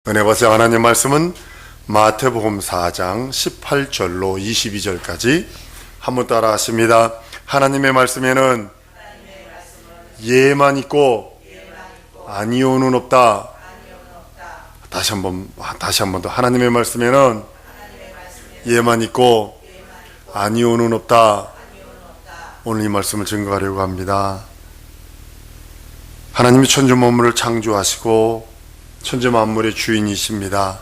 은혜 받으세요. 하나님 말씀은 마태복음 4장 18절로 22절까지 한번 따라 하십니다. 하나님의 말씀에는 예만 있고 아니오는 없다. 다시 한번 더. 하나님의 말씀에는 예만 있고 아니오는 없다. 오늘 이 말씀을 증거하려고 합니다. 하나님이 천주 만물을 창조하시고 천지 만물의 주인이십니다.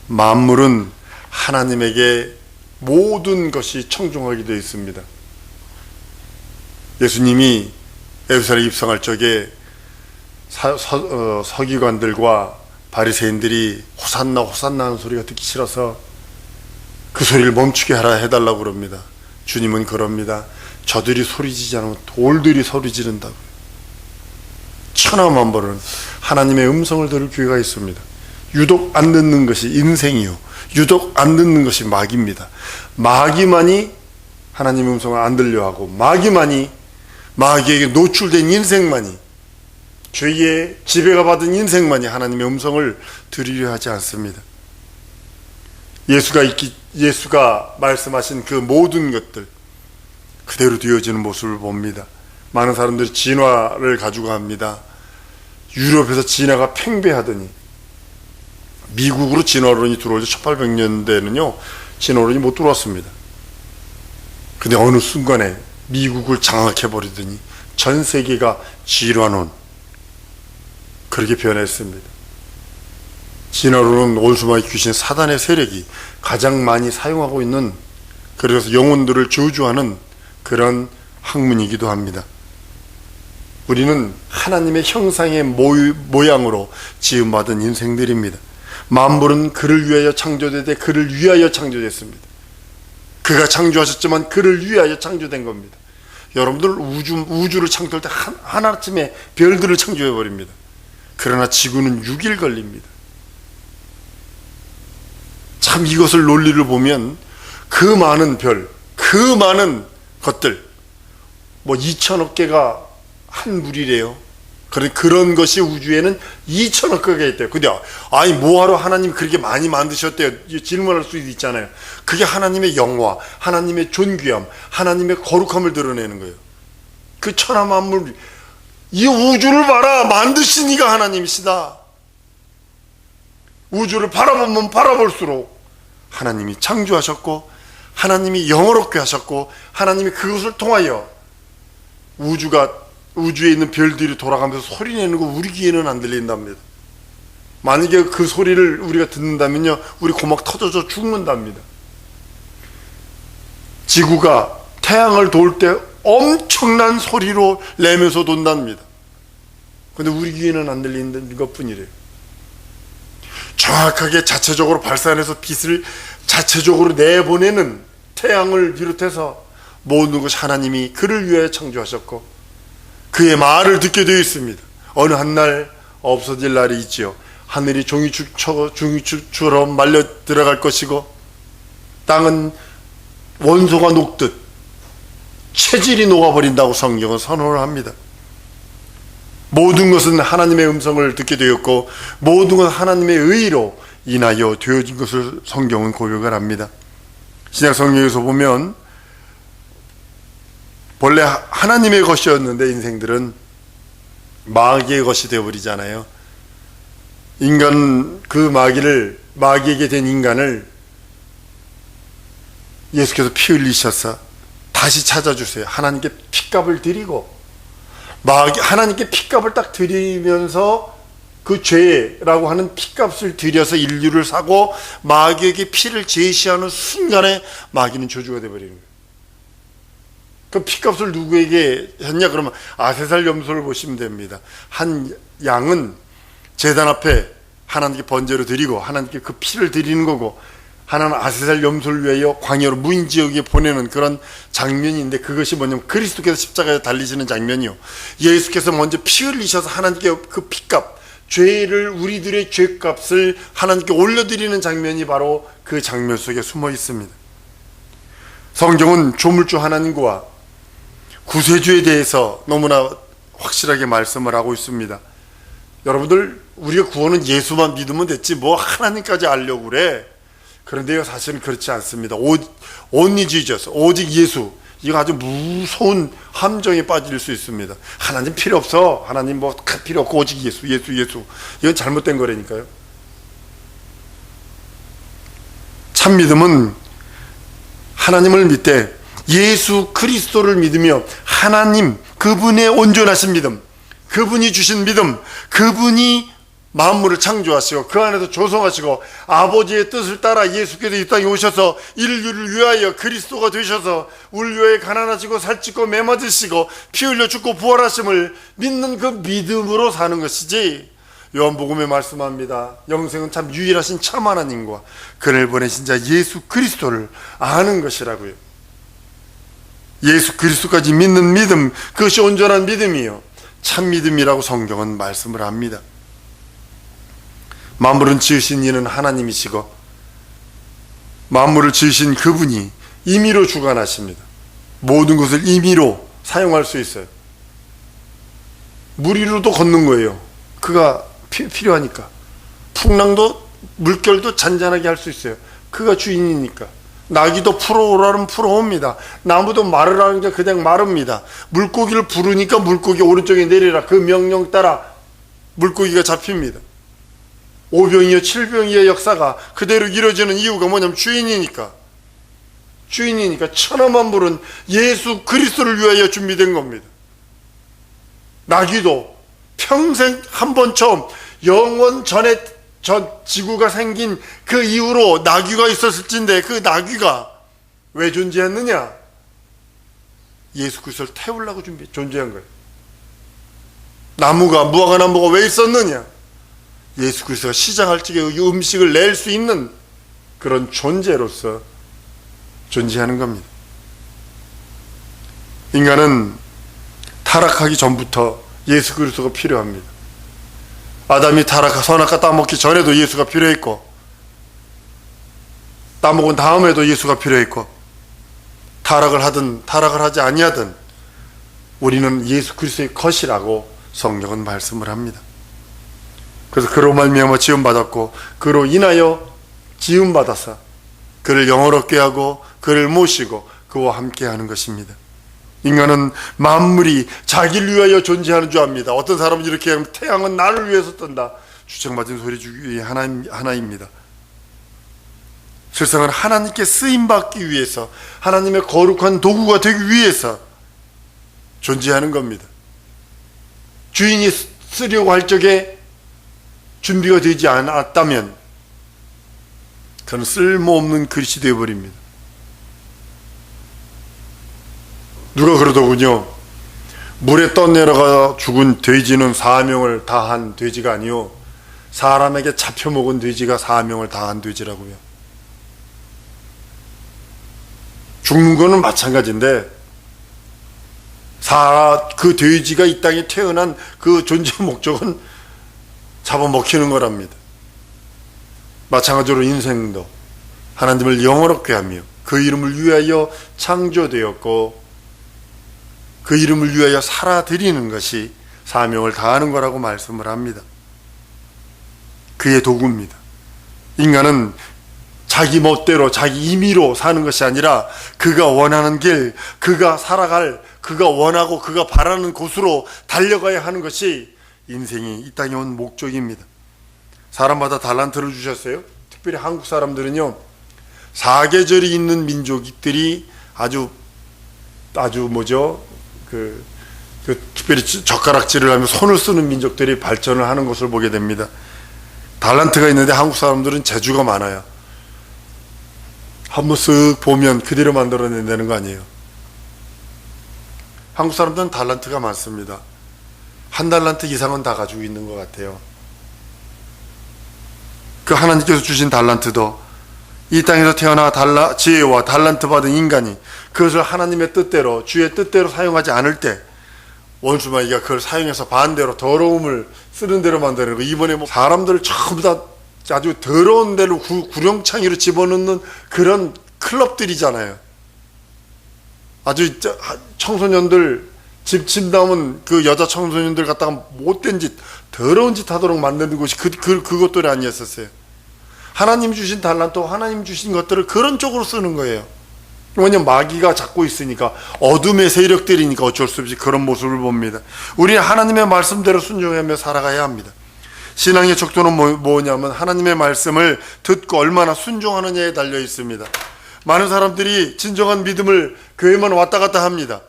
만물은 하나님에게 모든 것이 청종하게 되어 있습니다. 예수님이 예루살렘 입성할 적에 서기관들과 바리새인들이 호산나 호산나 하는 소리가 듣기 싫어서 그 소리를 멈추게 하라 해달라고 그럽니다. 주님은 그럽니다. 저들이 소리지지 않으면 돌들이 소리 지른다고. 천하만벌은 하나님의 음성을 들을 기회가 있습니다. 유독 안 듣는 것이 인생이요, 유독 안 듣는 것이 마귀입니다. 마귀만이 하나님의 음성을 안 들려하고, 마귀에게 노출된 인생만이, 죄의 지배가 받은 인생만이 하나님의 음성을 들으려 하지 않습니다. 예수가 말씀하신 그 모든 것들 그대로 되어지는 모습을 봅니다. 많은 사람들이 진화를 가지고 합니다. 유럽에서 진화가 팽배하더니 미국으로 진화론이 들어올 때 1800년대는요 진화론이 못 들어왔습니다. 근데 어느 순간에 미국을 장악해버리더니 전 세계가 진화론, 그렇게 변했습니다. 진화론은 올수마의 귀신 사단의 세력이 가장 많이 사용하고 있는, 그래서 영혼들을 저주하는 그런 학문이기도 합니다. 우리는 하나님의 형상의 모양으로 지음받은 인생들입니다. 만물은 그를 위하여 창조되되 그를 위하여 창조됐습니다. 그가 창조하셨지만 그를 위하여 창조된 겁니다. 여러분들 우주를 창조할 때 하나쯤에 별들을 창조해버립니다. 그러나 지구는 6일 걸립니다. 참 이것을 논리를 보면 그 많은 별, 그 많은 것들, 2천억 개가 한 무리래요. 그런 것이 우주에는 2천억 개가 있대요. 근데 아니 뭐하러 하나님이 그렇게 많이 만드셨대요? 질문할 수도 있잖아요. 그게 하나님의 영화, 하나님의 존귀함, 하나님의 거룩함을 드러내는 거예요. 그 천하 만물, 이 우주를 봐라, 만드신 이가 하나님이시다. 우주를 바라보면 바라볼수록 하나님이 창조하셨고, 하나님이 영어롭게 하셨고, 하나님이 그것을 통하여 우주에 있는 별들이 돌아가면서 소리 내는 거 우리 귀에는 안 들린답니다. 만약에 그 소리를 우리가 듣는다면요, 우리 고막 터져서 죽는답니다. 지구가 태양을 돌 때 엄청난 소리로 내면서 돈답니다. 근데 우리 귀에는 안 들리는 것 뿐이래요. 정확하게 자체적으로 발산해서 빛을 자체적으로 내보내는 태양을 비롯해서 모든 것이 하나님이 그를 위하여 창조하셨고, 그의 말을 듣게 되어 있습니다. 어느 한날 없어질 날이 있지요. 하늘이 종이축처럼 말려 들어갈 것이고, 땅은 원소가 녹듯 체질이 녹아버린다고 성경은 선언을 합니다. 모든 것은 하나님의 음성을 듣게 되었고, 모든 것은 하나님의 의로 인하여 되어진 것을 성경은 고백을 합니다. 신약 성경에서 보면 본래 하나님의 것이었는데 인생들은 마귀의 것이 되어버리잖아요. 마귀에게 된 인간을 예수께서 피 흘리셔서 다시 찾아주세요. 하나님께 핏값을 드리고, 하나님께 핏값을 딱 드리면서 그 죄라고 하는 핏값을 들여서 인류를 사고 마귀에게 피를 제시하는 순간에 마귀는 저주가 되어버리는 거예요. 그 핏값을 누구에게 했냐 그러면 아세살 염소를 보시면 됩니다. 한 양은 제단 앞에 하나님께 번제로 드리고 하나님께 그 피를 드리는 거고, 하나는 아세살 염소를 위하여 광야로 무인 지역에 보내는 그런 장면인데, 그것이 뭐냐면 그리스도께서 십자가에 달리시는 장면이요. 예수께서 먼저 피 흘리셔서 하나님께 그 핏값, 우리들의 죄값을 하나님께 올려드리는 장면이 바로 그 장면 속에 숨어 있습니다. 성경은 조물주 하나님과 구세주에 대해서 너무나 확실하게 말씀을 하고 있습니다. 여러분들 우리가 구원은 예수만 믿으면 됐지 뭐 하나님까지 알려고 그래. 그런데요, 사실은 그렇지 않습니다. only Jesus, 오직 예수. 이거 아주 무서운 함정에 빠질 수 있습니다. 하나님 필요 없어. 하나님 뭐 필요 없고 오직 예수, 예수, 예수. 이건 잘못된 거라니까요. 참 믿음은 하나님을 믿되 예수 그리스도를 믿으며 하나님, 그분의 온전하신 믿음, 그분이 주신 믿음, 그분이 만물을 창조하시고 그 안에서 조성하시고 아버지의 뜻을 따라 예수께서 이 땅에 오셔서 인류를 위하여 그리스도가 되셔서 우리 위하여 가난하시고 살찌고 매맞으시고 피 흘려 죽고 부활하심을 믿는 그 믿음으로 사는 것이지, 요한복음에 말씀합니다. 영생은 참 유일하신 참 하나님과 그를 보내신 자 예수 그리스도를 아는 것이라고요. 예수 그리스도까지 믿는 믿음, 그것이 온전한 믿음이요 참 믿음이라고 성경은 말씀을 합니다. 만물은 지으신 이는 하나님이시고 만물을 지으신 그분이 임의로 주관하십니다. 모든 것을 임의로 사용할 수 있어요. 물 위로도 걷는 거예요. 그가 필요하니까. 풍랑도 물결도 잔잔하게 할 수 있어요. 그가 주인이니까. 나귀도 풀어오라면 풀어옵니다. 나무도 마르라는 게 그냥 마릅니다. 물고기를 부르니까 물고기 오른쪽에 내리라, 그 명령 따라 물고기가 잡힙니다. 오병이어 칠병이의 역사가 그대로 이루어지는 이유가 뭐냐면 주인이니까 천하만물은 예수 그리스도를 위하여 준비된 겁니다. 나귀도 평생 한 번 처음 영원 전에 전 지구가 생긴 그 이후로 나귀가 있었을진데 그 나귀가 왜 존재했느냐? 예수 그리스도를 태우려고 존재한 거예요. 나무가, 무화과 나무가 왜 있었느냐? 예수 그리스도가 시장할 적에 음식을 낼 수 있는 그런 존재로서 존재하는 겁니다. 인간은 타락하기 전부터 예수 그리스도가 필요합니다. 아담이 선악과 따먹기 전에도 예수가 필요했고, 따먹은 다음에도 예수가 필요했고, 타락을 하든 타락을 하지 아니하든 우리는 예수 그리스도의 것이라고 성경은 말씀을 합니다. 그래서 그로 말미암아 지음받았고 그로 인하여 지음받아서 그를 영원롭게 하고 그를 모시고 그와 함께하는 것입니다. 인간은 만물이 자기를 위하여 존재하는 줄 압니다. 어떤 사람은 이렇게 하면 태양은 나를 위해서 뜬다. 주책맞은 소리 주기 위해 하나입니다. 세상은 하나님께 쓰임받기 위해서, 하나님의 거룩한 도구가 되기 위해서 존재하는 겁니다. 주인이 쓰려고 할 적에 준비가 되지 않았다면 그는 쓸모없는 그릇이 되어버립니다. 누가 그러더군요. 물에 떠내려가 죽은 돼지는 사명을 다한 돼지가 아니요 사람에게 잡혀먹은 돼지가 사명을 다한 돼지라고요. 죽는 거는 마찬가지인데 그 돼지가 이 땅에 태어난 그 존재 목적은 잡아먹히는 거랍니다. 마찬가지로 인생도 하나님을 영원롭게 하며 그 이름을 위하여 창조되었고 그 이름을 위하여 살아드리는 것이 사명을 다하는 거라고 말씀을 합니다. 그의 도구입니다. 인간은 자기 멋대로 자기 임의로 사는 것이 아니라 그가 원하는 길, 그가 살아갈, 그가 원하고 그가 바라는 곳으로 달려가야 하는 것이 인생이 이 땅에 온 목적입니다. 사람마다 달란트를 주셨어요. 특별히 한국 사람들은요, 사계절이 있는 민족들이 아주 특별히 젓가락질을 하며 손을 쓰는 민족들이 발전을 하는 것을 보게 됩니다. 달란트가 있는데 한국 사람들은 재주가 많아요. 한번 쓱 보면 그대로 만들어낸다는 거 아니에요. 한국 사람들은 달란트가 많습니다. 한 달란트 이상은 다 가지고 있는 것 같아요. 그 하나님께서 주신 달란트도 이 땅에서 태어나 지혜와 달란트 받은 인간이 그것을 하나님의 뜻대로, 주의 뜻대로 사용하지 않을 때 원수마귀가 그걸 사용해서 반대로 더러움을 쓰는 대로 만드는 거. 이번에 사람들을 전부 다 아주 더러운 데로 구령창이로 집어넣는 그런 클럽들이잖아요. 아주 청소년들 집 남은 그 여자 청소년들 갖다가 못된 짓, 더러운 짓 하도록 만드는 것이 그것들이 아니었었어요. 하나님 주신 달란트, 하나님 주신 것들을 그런 쪽으로 쓰는 거예요. 왜냐면 마귀가 잡고 있으니까, 어둠의 세력들이니까 어쩔 수 없이 그런 모습을 봅니다. 우리는 하나님의 말씀대로 순종하며 살아가야 합니다. 신앙의 척도는 뭐냐면 하나님의 말씀을 듣고 얼마나 순종하느냐에 달려 있습니다. 많은 사람들이 진정한 믿음을 교회만 왔다 갔다 합니다.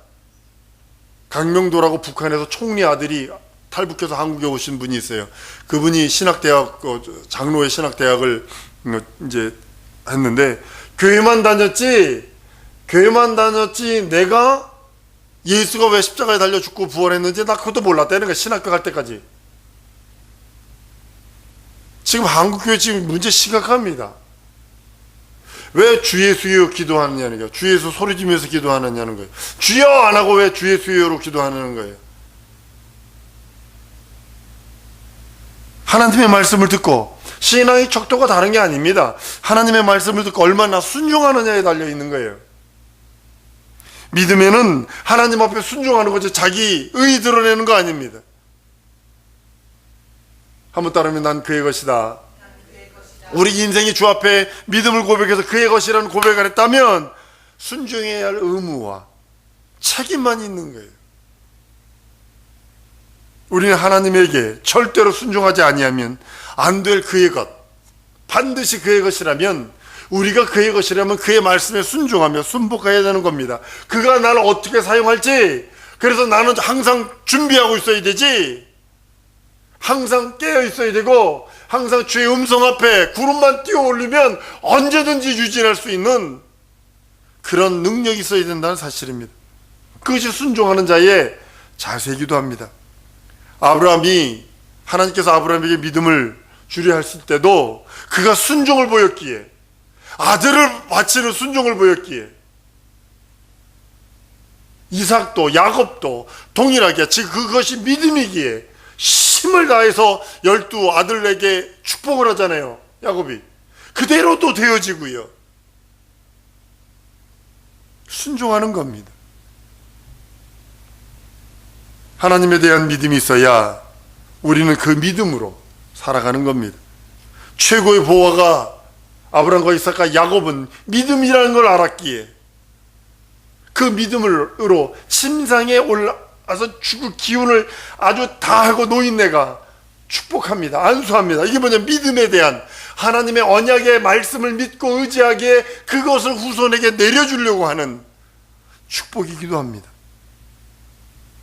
강명도라고 북한에서 총리 아들이 탈북해서 한국에 오신 분이 있어요. 그분이 신학대학, 장로의 신학대학을 이제 했는데, 교회만 다녔지 내가 예수가 왜 십자가에 달려 죽고 부활했는지 나 그것도 몰랐다는 거야. 신학교 갈 때까지. 지금 한국교회 지금 문제 심각합니다. 왜 주 예수여 기도하느냐는 거예요. 주 예수 소리 지면서 기도하느냐는 거예요. 주여 안 하고 왜 주 예수여로 기도하는 거예요. 하나님의 말씀을 듣고, 신앙의 척도가 다른 게 아닙니다. 하나님의 말씀을 듣고 얼마나 순종하느냐에 달려 있는 거예요. 믿음에는 하나님 앞에 순종하는 거지 자기 의 드러내는 거 아닙니다. 한번 따르면 난 그의 것이다. 우리 인생이 주 앞에 믿음을 고백해서 그의 것이라는 고백을 했다면 순종해야 할 의무와 책임만 있는 거예요. 우리는 하나님에게 절대로 순종하지 아니하면 안 될 그의 것, 반드시 그의 것이라면, 우리가 그의 것이라면 그의 말씀에 순종하며 순복해야 되는 겁니다. 그가 나를 어떻게 사용할지, 그래서 나는 항상 준비하고 있어야 되지, 항상 깨어 있어야 되고, 항상 주의 음성 앞에 구름만 띄워 올리면 언제든지 유진할 수 있는 그런 능력이 있어야 된다는 사실입니다. 그것이 순종하는 자의 자세이기도 합니다. 하나님께서 아브라함에게 믿음을 주려 했을 때도 그가 순종을 보였기에, 아들을 바치는 순종을 보였기에, 이삭도 야곱도 동일하게 즉 그것이 믿음이기에 힘을 다해서 12 아들에게 축복을 하잖아요. 야곱이 그대로 또 되어지고요. 순종하는 겁니다. 하나님에 대한 믿음이 있어야 우리는 그 믿음으로 살아가는 겁니다. 최고의 보화가 아브라함과 이삭과 야곱은 믿음이라는 걸 알았기에 그 믿음으로 침상에 올라와서 죽을 기운을 아주 다하고 노인네가 축복합니다. 안수합니다. 이게 뭐냐, 믿음에 대한 하나님의 언약의 말씀을 믿고 의지하기에 그것을 후손에게 내려주려고 하는 축복이기도 합니다.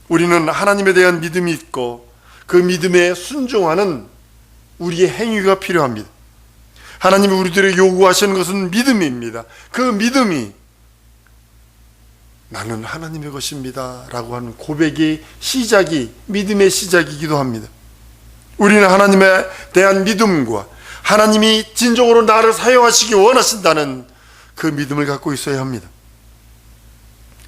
우리는 하나님에 대한 믿음이 있고 그 믿음에 순종하는 우리의 행위가 필요합니다. 하나님이 우리들에게 요구하시는 것은 믿음입니다. 그 믿음이 나는 하나님의 것입니다 라고 하는 고백의 시작이 믿음의 시작이기도 합니다. 우리는 하나님에 대한 믿음과 하나님이 진정으로 나를 사용하시기 원하신다는 그 믿음을 갖고 있어야 합니다.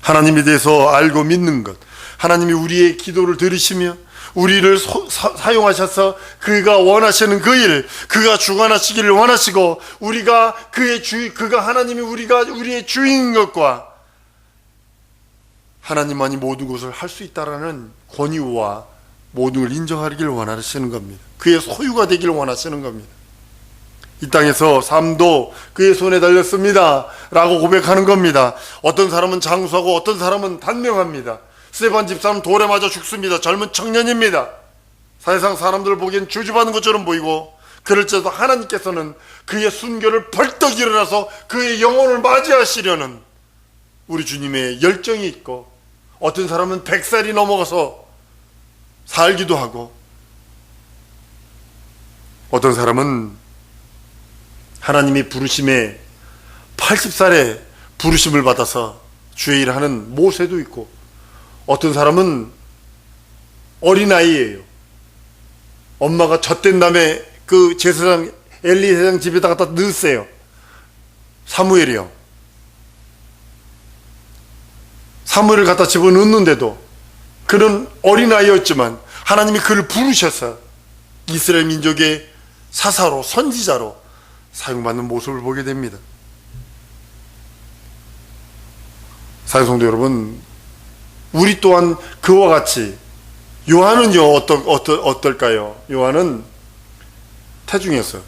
하나님에 대해서 알고 믿는 것, 하나님이 우리의 기도를 들으시며 우리를 사용하셔서 그가 원하시는 그 일, 그가 주관하시기를 원하시고 우리가 그가 하나님이 우리의 주인인 것과 하나님만이 모든 것을 할 수 있다라는 권위와 모든 걸 인정하기를 원하시는 겁니다. 그의 소유가 되기를 원하시는 겁니다. 이 땅에서 삶도 그의 손에 달렸습니다 라고 고백하는 겁니다. 어떤 사람은 장수하고 어떤 사람은 단명합니다. 스데반 집사는 돌에 맞아 죽습니다. 젊은 청년입니다. 사실상 사람들 보기엔 저주받는 것처럼 보이고, 그럴지라도 하나님께서는 그의 순교를 벌떡 일어나서 그의 영혼을 맞이하시려는 우리 주님의 열정이 있고, 어떤 사람은 100살이 넘어가서 살기도 하고, 어떤 사람은 하나님이 부르심에 80살에 부르심을 받아서 주의 일을 하는 모세도 있고, 어떤 사람은 어린아이예요. 엄마가 젖된 다음에 그 제사장 엘리 제사장 집에다 갖다 넣었어요. 사무엘이요. 사무엘을 갖다 집어넣는데도 그는 어린아이였지만 하나님이 그를 부르셔서 이스라엘 민족의 사사로, 선지자로 사용받는 모습을 보게 됩니다. 사랑하는 성도 여러분, 우리 또한 그와 같이, 요한은요 어떨까요? 요한은 태중에서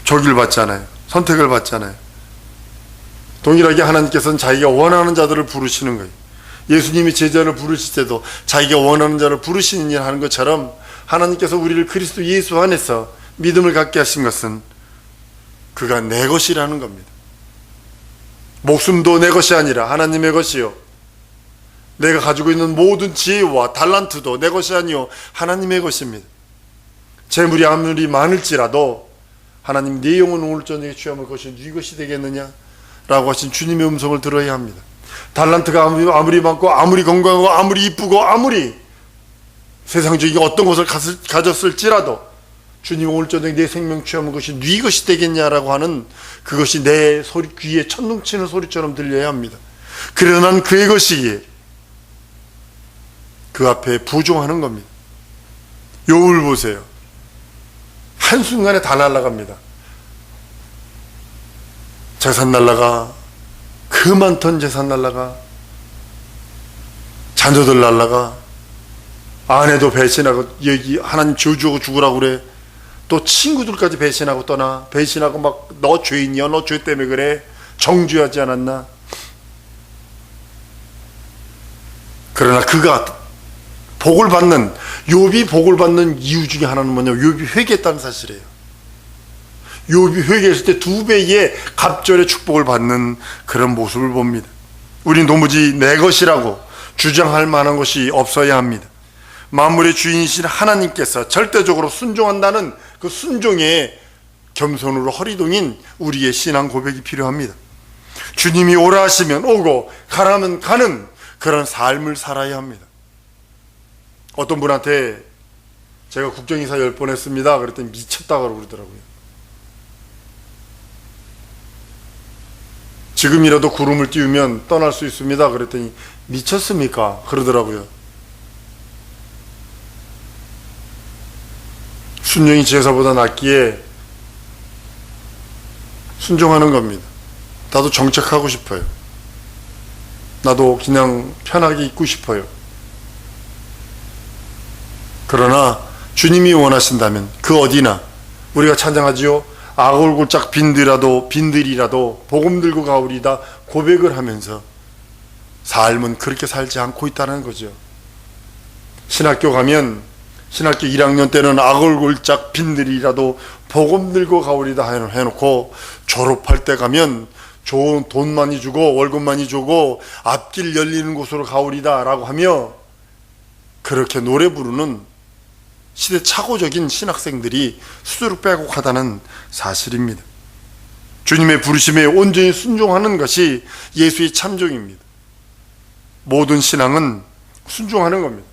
저기를 받잖아요. 선택을 받잖아요. 동일하게 하나님께서는 자기가 원하는 자들을 부르시는 거예요. 예수님이 제자를 부르실 때도 자기가 원하는 자를 부르시는 일 하는 것처럼 하나님께서 우리를 그리스도 예수 안에서 믿음을 갖게 하신 것은 그가 내 것이라는 겁니다. 목숨도 내 것이 아니라 하나님의 것이요, 내가 가지고 있는 모든 지혜와 달란트도 내 것이 아니요 하나님의 것입니다. 재물이 아무리 많을지라도 하나님, 네 영혼 오늘 저녁에 취함을 것이 네 것이 되겠느냐 라고 하신 주님의 음성을 들어야 합니다. 달란트가 아무리 많고 아무리 건강하고 아무리 이쁘고 아무리 세상적인 어떤 것을 가졌을지라도 주님, 오늘 저녁에 내 생명 취함은 것이 네 것이 되겠냐라고 하는 그것이 내 소리, 귀에 천둥치는 소리처럼 들려야 합니다. 그러나 난 그의 것이기에 그 앞에 부종하는 겁니다. 욥을 보세요. 한순간에 다 날아갑니다. 재산 날아가, 그 많던 재산 날아가, 자녀들 날아가, 아내도 배신하고 여기 하나님 저주하고 죽으라고 그래. 또 친구들까지 배신하고 떠나. 배신하고 막 너 죄인이야, 너 죄 때문에 그래, 정죄하지 않았나. 그러나 그가 복을 받는, 욥이 복을 받는 이유 중에 하나는 뭐냐, 욥이 회개했다는 사실이에요. 욥이 회개했을 때 2배의 갑절의 축복을 받는 그런 모습을 봅니다. 우린 도무지 내 것이라고 주장할 만한 것이 없어야 합니다. 만물의 주인이신 하나님께서 절대적으로 순종한다는 그 순종에 겸손으로 허리동인 우리의 신앙 고백이 필요합니다. 주님이 오라 하시면 오고 가라 하면 가는 그런 삶을 살아야 합니다. 어떤 분한테 제가 국정이사 10번 했습니다 그랬더니 미쳤다고 그러더라고요. 지금이라도 구름을 띄우면 떠날 수 있습니다 그랬더니 미쳤습니까? 그러더라고요. 순종이 제사보다 낫기에 순종하는 겁니다. 나도 정착하고 싶어요. 나도 그냥 편하게 있고 싶어요. 그러나 주님이 원하신다면 그 어디나, 우리가 찬양하지요, 아골골짝 빈들이라도 복음 들고 가오리다 고백을 하면서 삶은 그렇게 살지 않고 있다는 거죠. 신학교 가면 신학교 1학년 때는 아골골짝 빈들이라도 복음 들고 가오리다 해놓고 졸업할 때 가면 좋은 돈 많이 주고 월급 많이 주고 앞길 열리는 곳으로 가오리다 라고 하며 그렇게 노래 부르는 시대착오적인 신학생들이 수두룩 빼곡하다는 사실입니다. 주님의 부르심에 온전히 순종하는 것이 예수의 참종입니다. 모든 신앙은 순종하는 겁니다.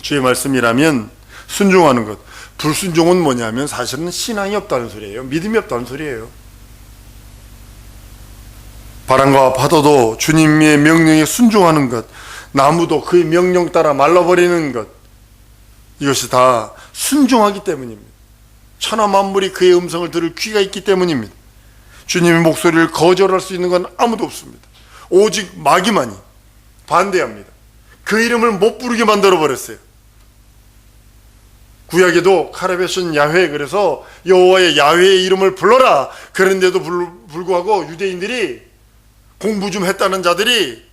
주의 말씀이라면 순종하는 것. 불순종은 뭐냐면 사실은 신앙이 없다는 소리예요. 믿음이 없다는 소리예요. 바람과 파도도 주님의 명령에 순종하는 것, 나무도 그의 명령 따라 말라버리는 것, 이것이 다 순종하기 때문입니다. 천하 만물이 그의 음성을 들을 귀가 있기 때문입니다. 주님의 목소리를 거절할 수 있는 건 아무도 없습니다. 오직 마귀만이 반대합니다. 그 이름을 못 부르게 만들어버렸어요. 구약에도 카레베션 야훼, 그래서 여호와의 야훼의 이름을 불러라. 그런데도 불구하고 유대인들이 공부 좀 했다는 자들이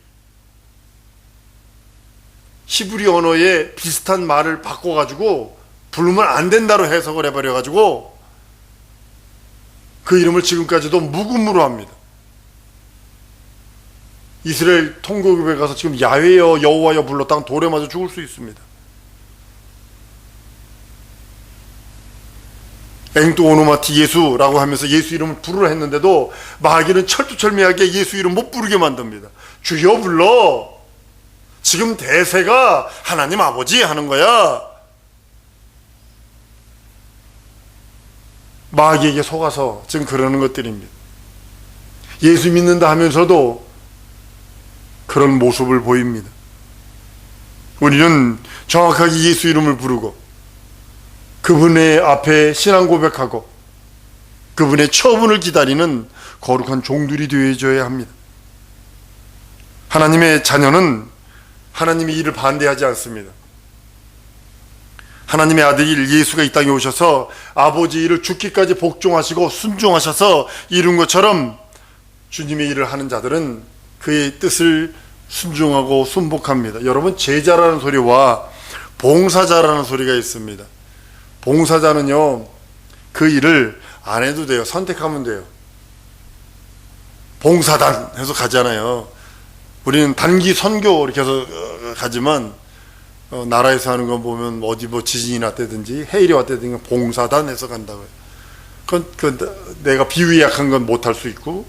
히브리 언어에 비슷한 말을 바꿔가지고 부르면 안 된다로 해석을 해버려가지고 그 이름을 지금까지도 묵음으로 합니다. 이스라엘 통곡에 가서 지금 야훼여 여호와여 불렀다가 돌에 맞아 죽을 수 있습니다. 앵또 오노마티 예수라고 하면서 예수 이름을 부르라 했는데도 마귀는 철두철미하게 예수 이름 못 부르게 만듭니다. 주여 불러. 지금 대세가 하나님 아버지 하는 거야. 마귀에게 속아서 지금 그러는 것들입니다. 예수 믿는다 하면서도 그런 모습을 보입니다. 우리는 정확하게 예수 이름을 부르고 그분의 앞에 신앙 고백하고 그분의 처분을 기다리는 거룩한 종들이 되어줘야 합니다. 하나님의 자녀는 하나님의 일을 반대하지 않습니다. 하나님의 아들 예수가 이 땅에 오셔서 아버지 일을 죽기까지 복종하시고 순종하셔서 이룬 것처럼 주님의 일을 하는 자들은 그의 뜻을 순종하고 순복합니다. 여러분, 제자라는 소리와 봉사자라는 소리가 있습니다. 봉사자는요, 그 일을 안 해도 돼요. 선택하면 돼요. 봉사단 해서 가잖아요. 우리는 단기 선교 이렇게 해서 가지만 나라에서 하는 거 보면 어디 뭐 지진이 났다든지 해일이 왔다든지 봉사단 해서 간다고요. 그건 내가 비위 약한 건 못할 수 있고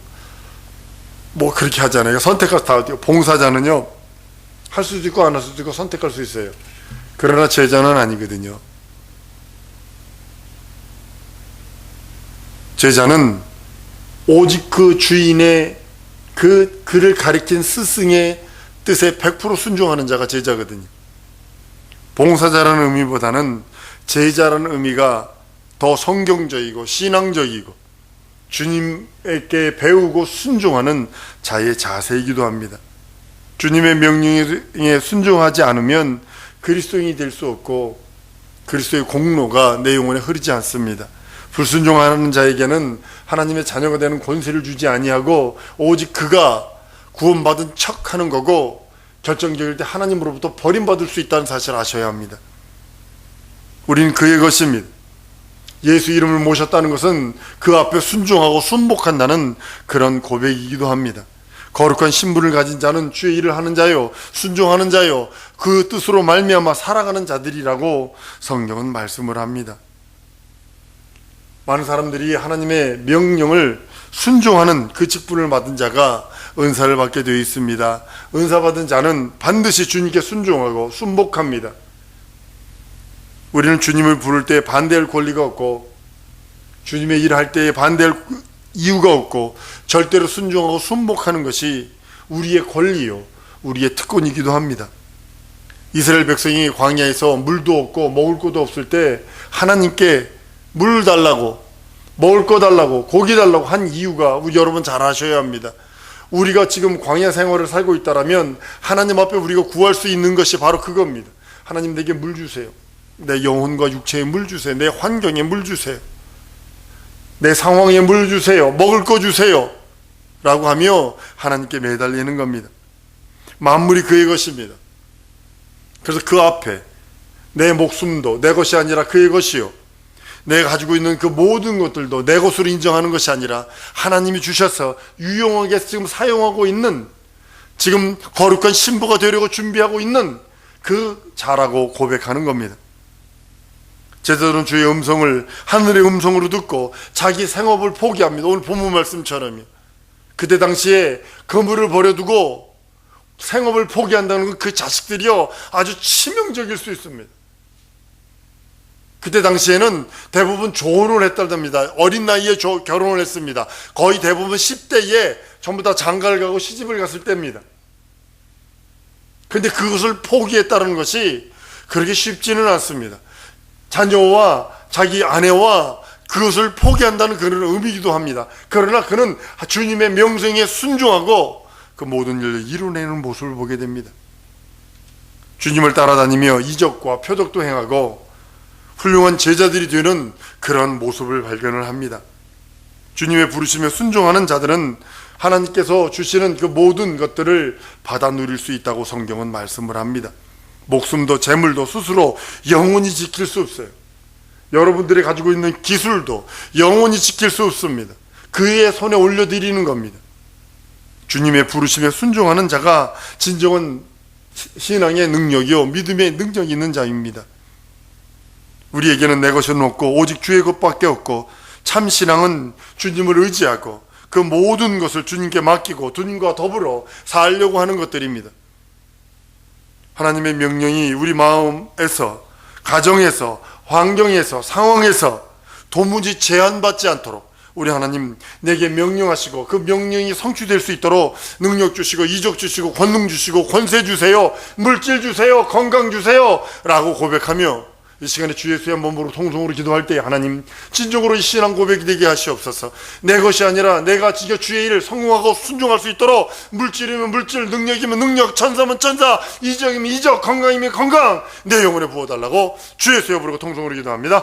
뭐 그렇게 하잖아요. 선택할 다 봉사자는요, 할 수도 있고 안 할 수도 있고 선택할 수 있어요. 그러나 제자는 아니거든요. 제자는 오직 그 주인의 그를 가리킨 스승의 뜻에 100% 순종하는 자가 제자거든요. 봉사자라는 의미보다는 제자라는 의미가 더 성경적이고 신앙적이고 주님께 배우고 순종하는 자의 자세이기도 합니다. 주님의 명령에 순종하지 않으면 그리스도인이 될 수 없고 그리스도의 공로가 내 영혼에 흐르지 않습니다. 불순종하는 자에게는 하나님의 자녀가 되는 권세를 주지 아니하고 오직 그가 구원받은 척하는 거고 결정적일 때 하나님으로부터 버림받을 수 있다는 사실을 아셔야 합니다. 우리는 그의 것입니다. 예수 이름을 모셨다는 것은 그 앞에 순종하고 순복한다는 그런 고백이기도 합니다. 거룩한 신분을 가진 자는 주의 일을 하는 자요, 순종하는 자요, 그 뜻으로 말미암아 살아가는 자들이라고 성경은 말씀을 합니다. 많은 사람들이 하나님의 명령을 순종하는 그 직분을 받은 자가 은사를 받게 되어 있습니다. 은사 받은 자는 반드시 주님께 순종하고 순복합니다. 우리는 주님을 부를 때 반대할 권리가 없고 주님의 일을 할 때 반대할 이유가 없고 절대로 순종하고 순복하는 것이 우리의 권리요, 우리의 특권이기도 합니다. 이스라엘 백성이 광야에서 물도 없고 먹을 것도 없을 때 하나님께 물 달라고, 먹을 거 달라고, 고기 달라고 한 이유가 우리 여러분 잘 아셔야 합니다. 우리가 지금 광야 생활을 살고 있다면 하나님 앞에 우리가 구할 수 있는 것이 바로 그겁니다. 하나님, 내게 물 주세요. 내 영혼과 육체에 물 주세요. 내 환경에 물 주세요. 내 상황에 물 주세요. 먹을 거 주세요. 라고 하며 하나님께 매달리는 겁니다. 만물이 그의 것입니다. 그래서 그 앞에 내 목숨도 내 것이 아니라 그의 것이요, 내가 가지고 있는 그 모든 것들도 내 것으로 인정하는 것이 아니라 하나님이 주셔서 유용하게 지금 사용하고 있는, 지금 거룩한 신부가 되려고 준비하고 있는 그 자라고 고백하는 겁니다. 제자들은 주의 음성을 하늘의 음성으로 듣고 자기 생업을 포기합니다. 오늘 본문 말씀처럼요. 그때 당시에 거물을 버려두고 생업을 포기한다는 그 자식들이요, 아주 치명적일 수 있습니다. 그때 당시에는 대부분 조혼을 했답니다. 어린 나이에 결혼을 했습니다. 거의 대부분 10대에 전부 다 장가를 가고 시집을 갔을 때입니다. 그런데 그것을 포기했다는 것이 그렇게 쉽지는 않습니다. 자녀와 자기 아내와 그것을 포기한다는 그런 의미이기도 합니다. 그러나 그는 주님의 명령에 순종하고 그 모든 일을 이루어내는 모습을 보게 됩니다. 주님을 따라다니며 이적과 표적도 행하고 훌륭한 제자들이 되는 그런 모습을 발견을 합니다. 주님의 부르심에 순종하는 자들은 하나님께서 주시는 그 모든 것들을 받아 누릴 수 있다고 성경은 말씀을 합니다. 목숨도 재물도 스스로 영원히 지킬 수 없어요. 여러분들이 가지고 있는 기술도 영원히 지킬 수 없습니다. 그의 손에 올려드리는 겁니다. 주님의 부르심에 순종하는 자가 진정한 신앙의 능력이요, 믿음의 능력이 있는 자입니다. 우리에게는 내 것은 없고 오직 주의 것밖에 없고, 참 신앙은 주님을 의지하고 그 모든 것을 주님께 맡기고 주님과 더불어 살려고 하는 것들입니다. 하나님의 명령이 우리 마음에서, 가정에서, 환경에서, 상황에서 도무지 제한받지 않도록 우리 하나님 내게 명령하시고 그 명령이 성취될 수 있도록 능력 주시고 이적 주시고 권능 주시고 권세 주세요, 물질 주세요, 건강 주세요 라고 고백하며 이 시간에 주 예수의 몸으로 통성으로 기도할 때 하나님 진정으로 이 신앙 고백이 되게 하시옵소서. 내 것이 아니라 내가 진짜 주의 일을 성공하고 순종할 수 있도록 물질이면 물질, 능력이면 능력, 천사면 천사, 이적이면 이적, 건강이면 건강 내 영혼에 부어달라고 주 예수의 부르고 통성으로 기도합니다.